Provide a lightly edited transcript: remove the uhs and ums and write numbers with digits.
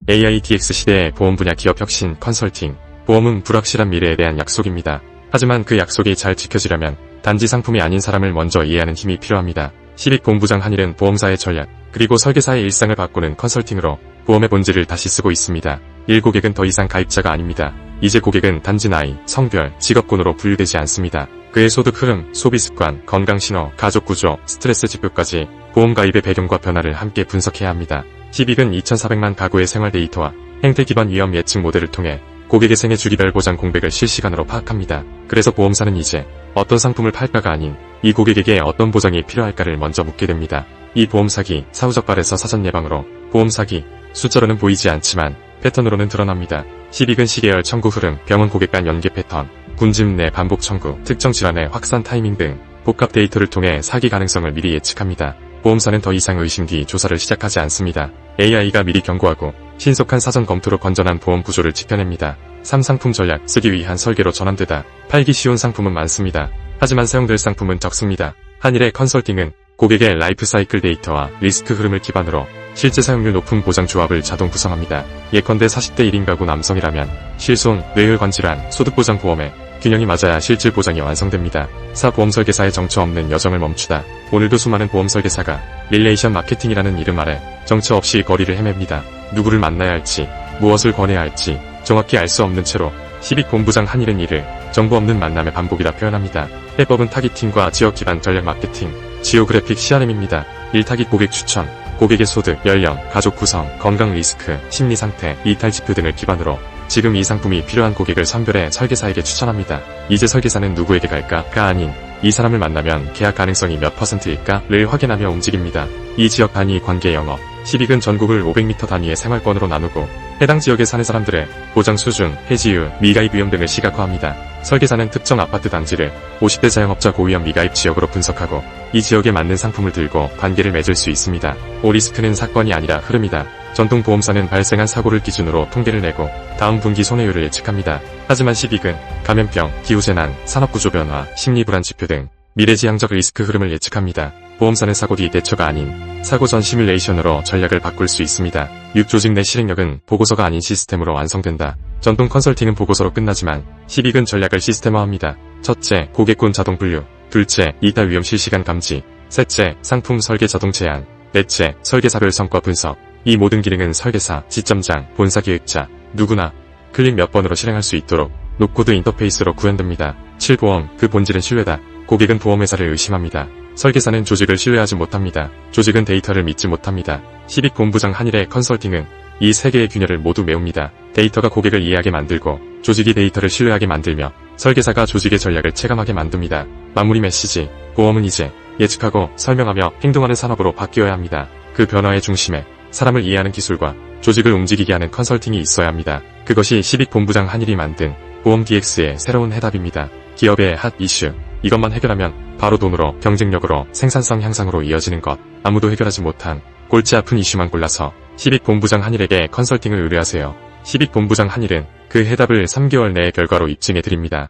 AI DX 시대의 보험 분야 기업 혁신 컨설팅. 보험은 불확실한 미래에 대한 약속입니다. 하지만 그 약속이 잘 지켜지려면 단지 상품이 아닌 사람을 먼저 이해하는 힘이 필요합니다. 시빅본부장 한일은 보험사의 전략, 그리고 설계사의 일상을 바꾸는 컨설팅으로 보험의 본질을 다시 쓰고 있습니다. 1. 고객은 더 이상 가입자가 아닙니다. 이제 고객은 단지 나이, 성별, 직업군으로 분류되지 않습니다. 그의 소득 흐름, 소비 습관, 건강 신호, 가족 구조, 스트레스 지표까지 보험 가입의 배경과 변화를 함께 분석해야 합니다. 시빅은 2,400만 가구의 생활 데이터와 행태 기반 위험 예측 모델을 통해 고객의 생애 주기별 보장 공백을 실시간으로 파악합니다. 그래서 보험사는 이제 어떤 상품을 팔까가 아닌 이 고객에게 어떤 보장이 필요할까를 먼저 묻게 됩니다. 이 보험 사기, 사후 적발에서 사전 예방으로 보험 사기, 숫자로는 보이지 않지만 패턴으로는 드러납니다. 시빅은 시계열 청구 흐름, 병원 고객 간 연계 패턴, 군집 내 반복 청구, 특정 질환의 확산 타이밍 등 복합 데이터를 통해 사기 가능성을 미리 예측합니다. 보험사는 더 이상 의심 뒤 조사를 시작하지 않습니다. AI가 미리 경고하고 신속한 사전 검토로 건전한 보험 구조를 지켜냅니다. 3. 상품 전략, 쓰기 위한 설계로 전환되다. 팔기 쉬운 상품은 많습니다. 하지만 사용될 상품은 적습니다. 한일의 컨설팅은 고객의 라이프 사이클 데이터와 리스크 흐름을 기반으로 실제 사용률 높은 보장 조합을 자동 구성합니다. 예컨대 40대 1인 가구 남성이라면 실손, 뇌혈관 질환, 소득보장 보험에 균형이 맞아야 실질 보장이 완성됩니다. 4. 보험 설계사의 정처 없는 여정을 멈추다. 오늘도 수많은 보험 설계사가 릴레이션 마케팅이라는 이름 아래 정처 없이 거리를 헤맵니다. 누구를 만나야 할지, 무엇을 권해야 할지 정확히 알 수 없는 채로 시빅본부장 한일은 이를 정보 없는 만남의 반복이라 표현합니다. 해법은 타깃팅과 지역 기반 전략 마케팅, 지오그래픽 CRM입니다. 1. 타깃 고객 추천, 고객의 소득, 연령, 가족 구성, 건강 리스크, 심리 상태, 이탈 지표 등을 기반으로 지금 이 상품이 필요한 고객을 선별해 설계사에게 추천합니다. 이제 설계사는 누구에게 갈까가 아닌 이 사람을 만나면 계약 가능성이 몇 %일까를 확인하며 움직입니다. 이 지역 단위 관계 영업, 시빅은 전국을 500m 단위의 생활권으로 나누고 해당 지역에 사는 사람들의 보장 수준, 해지율, 미가입 위험 등을 시각화합니다. 설계사는 특정 아파트 단지를 50대 자영업자 고위험 미가입 지역으로 분석하고 이 지역에 맞는 상품을 들고 관계를 맺을 수 있습니다. 5. 리스크는 사건이 아니라 흐름이다. 전통 보험사는 발생한 사고를 기준으로 통계를 내고 다음 분기 손해율을 예측합니다. 하지만 시빅은 감염병, 기후재난, 산업구조 변화, 심리불안 지표 등 미래지향적 리스크 흐름을 예측합니다. 보험사는 사고 뒤 대처가 아닌 사고 전 시뮬레이션으로 전략을 바꿀 수 있습니다. 6. 조직 내 실행력은 보고서가 아닌 시스템으로 완성된다. 전통 컨설팅은 보고서로 끝나지만 시빅은 전략을 시스템화합니다. 첫째, 고객군 자동 분류. 둘째, 이탈 위험 실시간 감지. 셋째, 상품 설계 자동 제안. 넷째, 설계사별 성과 분석. 이 모든 기능은 설계사, 지점장, 본사 기획자, 누구나 클릭 몇 번으로 실행할 수 있도록 노코드 인터페이스로 구현됩니다. 7. 보험, 그 본질은 신뢰다. 고객은 보험회사를 의심합니다. 설계사는 조직을 신뢰하지 못합니다. 조직은 데이터를 믿지 못합니다. 시빅본부장 한일의 컨설팅은 이 세 개의 균열을 모두 메웁니다. 데이터가 고객을 이해하게 만들고 조직이 데이터를 신뢰하게 만들며 설계사가 조직의 전략을 체감하게 만듭니다. 마무리 메시지, 보험은 이제 예측하고 설명하며 행동하는 산업으로 바뀌어야 합니다. 그 변화의 중심에 사람을 이해하는 기술과 조직을 움직이게 하는 컨설팅이 있어야 합니다. 그것이 시빅본부장 한일이 만든 보험 DX의 새로운 해답입니다. 기업의 핫 이슈, 이것만 해결하면 바로 돈으로, 경쟁력으로, 생산성 향상으로 이어지는 것, 아무도 해결하지 못한 골치 아픈 이슈만 골라서 시빅본부장 한일에게 컨설팅을 의뢰하세요. 시빅본부장 한일은 그 해답을 3개월 내의 결과로 입증해드립니다.